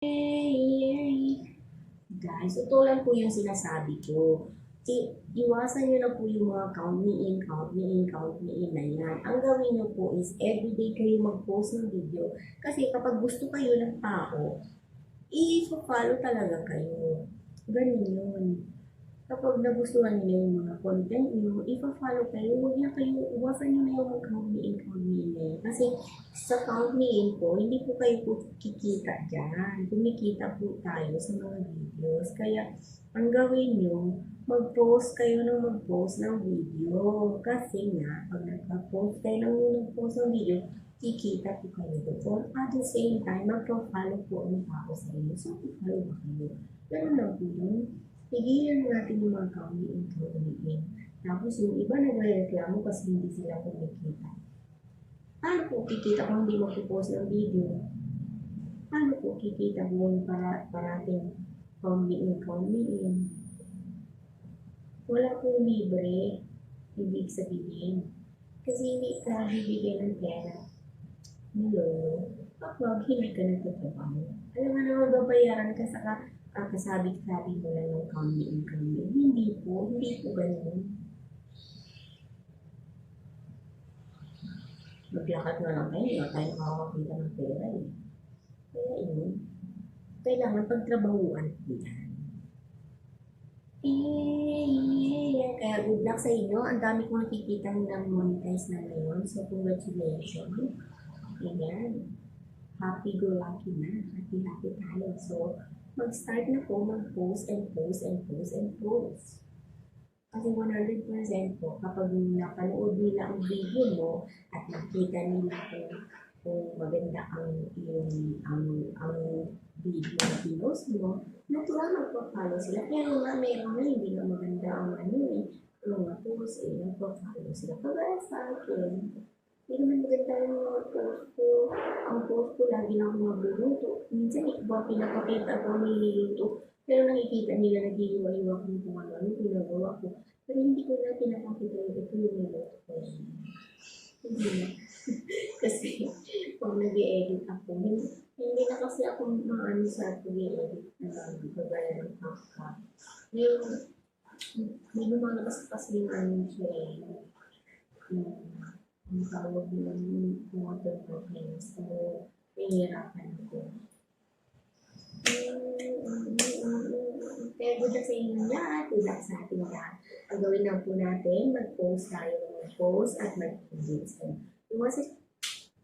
Guys, ito lang po yung sinasabi ko. Iwasan nyo na po yung mga count me in, count me in, count me in na yan. Ang gawin nyo po is everyday kayo mag-post ng video. Kasi kapag gusto kayo ng tao, i-follow talaga kayo. Ganun yun. Kapag nagustuhan niyo yung mga content niyo, i-follow kayo. Huwag na kayo, iwasan nyo na yung mag-count me in, count me in na yan. Kasi sa count me in po, hindi po kayo po kikita dyan. Kumikita po tayo sa mga videos. Kaya, ang gawin nyo, mag-post kayo ng mag-post ng video. Kasi nga, pag nag-post kayo ng mag-post ng video, kikita po kayo doon. At the same time, mag-follow po ang tao sa inyo. So, follow ba kayo? Ganun lang po yun. Tigilan natin yung mga kami in. Tapos yung iba nagre-reklamo kasi hindi sila kumikita. Paano po kikita kung hindi mag-post ng video? Paano po kikita kung parating kami in? Wala pong libre, ibig sabihin. Kasi hindi ka bibigyan ng pera. Hello? Kapag hindi ka nagtatrabaho. Alam mo naman babayaran ka sa kakasabit-sabit mo lang ng kami in. Hindi po ganun. Maglakad na lang kayo, wala tayong makakakita ng pera eh. Kaya yun, kailangan pagtrabahuan po yan. Kaya good luck sa inyo. Ang dami kong nakikita ng monetize na ngayon. So, congratulations. Ayan. Happy-go-lucky na. Happy-happy tayo. So, mag-start na po mag-post and post and post and post. Kasi 100% po, kapag napanood nila ang video mo at nakita nila kung maganda ang video na pinost mo, natural magpa-follow sila. Kaya nga meron na hindi na maganda ang mga post nagpa-follow sila. Kagaya sa akin, hindi naman maganda yung mga post ko. Ang post ko, lagi na akong magluluto. Minsan, iba pinapakita ko niluluto. Pero nakikita nila nag-iiwa-iwa kung ano pinagawa ko. Pero hindi ko na pinapakita ito yung niluto ko. Hindi na. Kasi, pag nag-i-edit ako, hindi na kasi ako maano sa pag-i-edit na kagaya ng CapCut. May lumalabas kasi yung ano siya ang tawag ng water problems. So, nahihirapan ako. Kaya good luck sa inyo lahat, good luck sa ating lahat. Ang gawin lang po natin, mag-post tayo ng mag-post at mag-edit. So, iwasan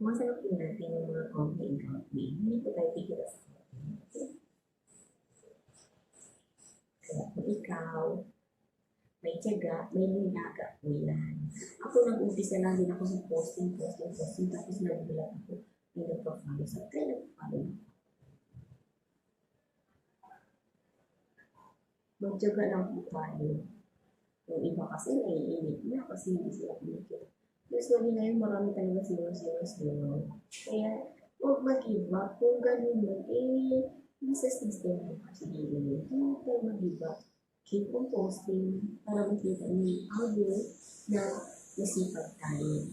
na po natin yung mga complaint. Hindi po tayo tigil sa kaya kung ikaw, may tiyaga, may nilaga po yan. Ako nag-umpisa lang din ako sa posting, tapos nag-vlog ako, may nagpa-follow sa kaya nagpa-follow. Magtiyaga lang po tayo. Yung iba kasi naiinit na kasi hindi sila kumikita. Usually ngayon marami talaga zero. Kaya huwag mag-give up. Kung ganun mo, nasa system mo kasi hindi tayo mag-give up. Keep on posting para makita niyo how good na masipag tayo.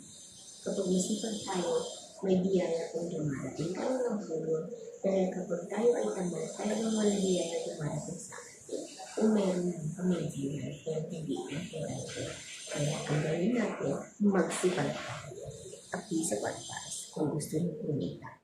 Kapag masipag tayo, may biyaya kung dumarating. Kaya lang po yun. Dahil kapag tayo ay tamad, talagang walang biyaya dumarating sa atin. Kung meron lang kami biyaya, pero hindi natin. Kaya ang gawin natin, magsipag tayo. At di sa pagpas kung gusto niyo kumita.